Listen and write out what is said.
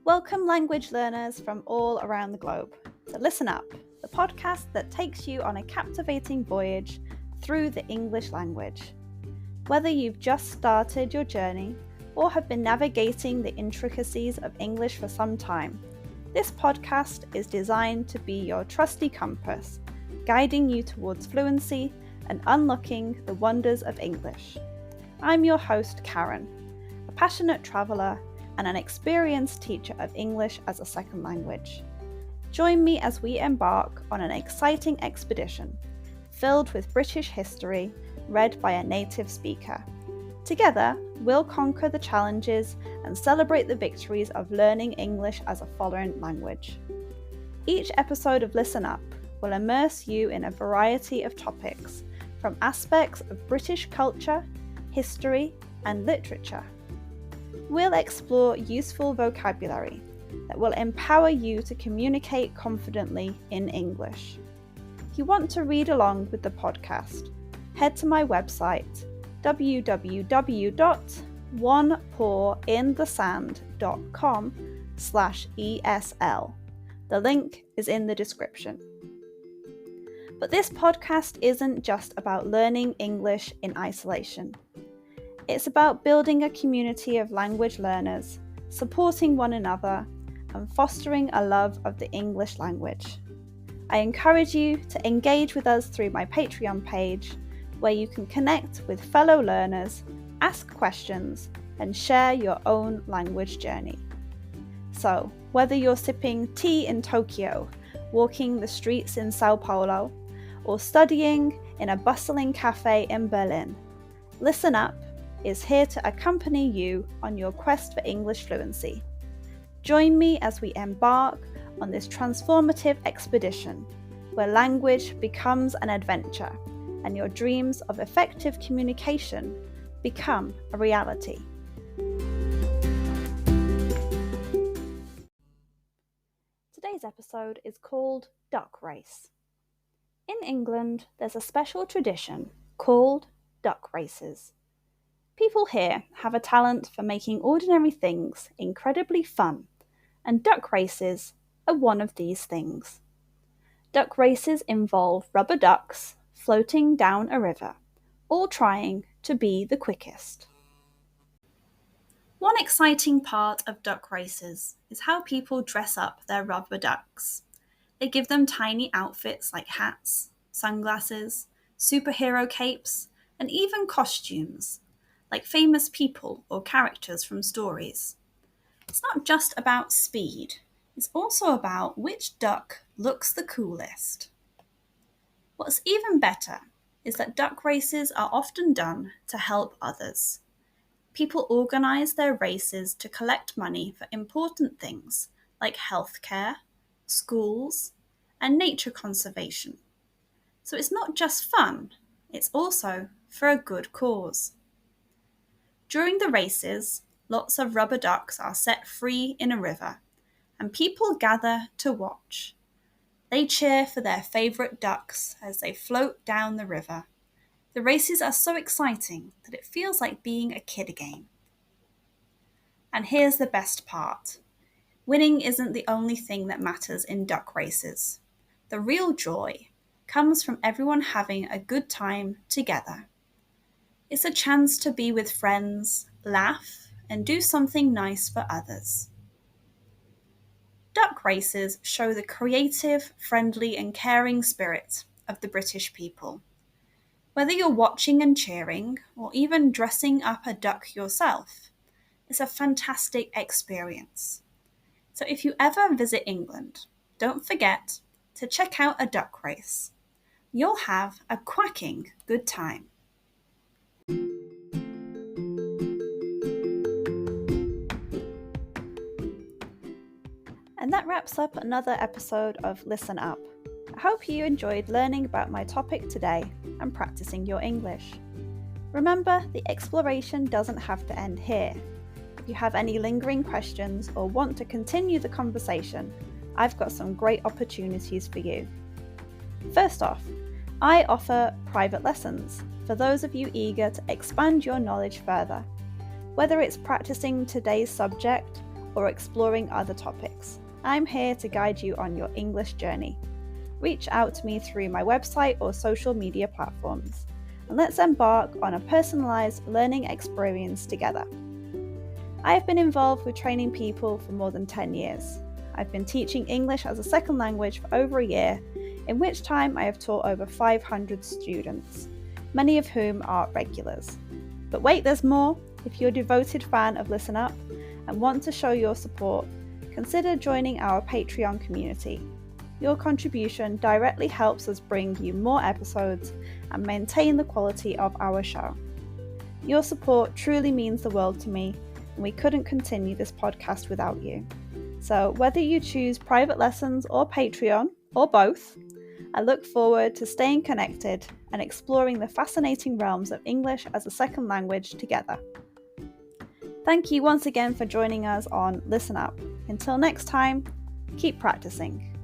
Welcome language learners from all around the globe to Listen Up, the podcast that takes you on a captivating voyage through the English language. Whether you've just started your journey or have been navigating the intricacies of English for some time, this podcast is designed to be your trusty compass, guiding you towards fluency and unlocking the wonders of English. I'm your host, Karen, a passionate traveller and an experienced teacher of English as a second language. Join me as we embark on an exciting expedition filled with British history read by a native speaker. Together, we'll conquer the challenges and celebrate the victories of learning English as a foreign language. Each episode of Listen Up will immerse you in a variety of topics, from aspects of British culture, history, and literature. We'll explore useful vocabulary that will empower you to communicate confidently in English. If you want to read along with the podcast, head to my website www.onepawinthesand.com/ESL. The link is in the description. But this podcast isn't just about learning English in isolation. It's about building a community of language learners, supporting one another, and fostering a love of the English language. I encourage you to engage with us through my Patreon page, where you can connect with fellow learners, ask questions, and share your own language journey. So, whether you're sipping tea in Tokyo, walking the streets in Sao Paulo, or studying in a bustling cafe in Berlin, Listen Up is here to accompany you on your quest for English fluency. Join me as we embark on this transformative expedition, where language becomes an adventure and your dreams of effective communication become a reality. Today's episode is called Duck Race. In England, there's a special tradition called duck races. People here have a talent for making ordinary things incredibly fun, and duck races are one of these things. Duck races involve rubber ducks floating down a river, all trying to be the quickest. One exciting part of duck races is how people dress up their rubber ducks. They give them tiny outfits like hats, sunglasses, superhero capes, and even costumes, like famous people or characters from stories. It's not just about speed, it's also about which duck looks the coolest. What's even better is that duck races are often done to help others. People organise their races to collect money for important things like healthcare, schools, and nature conservation. So it's not just fun, it's also for a good cause. During the races, lots of rubber ducks are set free in a river, and people gather to watch. They cheer for their favourite ducks as they float down the river. The races are so exciting that it feels like being a kid again. And here's the best part. Winning isn't the only thing that matters in duck races. The real joy comes from everyone having a good time together. It's a chance to be with friends, laugh, and do something nice for others. Duck races show the creative, friendly, and caring spirit of the British people. Whether you're watching and cheering, or even dressing up a duck yourself, it's a fantastic experience. So if you ever visit England, don't forget to check out a duck race. You'll have a quacking good time. And that wraps up another episode of Listen Up. I hope you enjoyed learning about my topic today and practicing your English. Remember, the exploration doesn't have to end here. If you have any lingering questions or want to continue the conversation, I've got some great opportunities for you. First off, I offer private lessons for those of you eager to expand your knowledge further. Whether it's practicing today's subject or exploring other topics. I'm here to guide you on your English journey. Reach out to me through my website or social media platforms, and let's embark on a personalised learning experience together. I have been involved with training people for more than 10 years. I've been teaching English as a second language for over a year, in which time I have taught over 500 students, many of whom are regulars. But wait, there's more! If you're a devoted fan of Listen Up and want to show your support, consider joining our Patreon community. Your contribution directly helps us bring you more episodes and maintain the quality of our show. Your support truly means the world to me, and we couldn't continue this podcast without you. So whether you choose private lessons or Patreon, or both, I look forward to staying connected and exploring the fascinating realms of English as a second language together. Thank you once again for joining us on Listen Up. Until next time, keep practicing.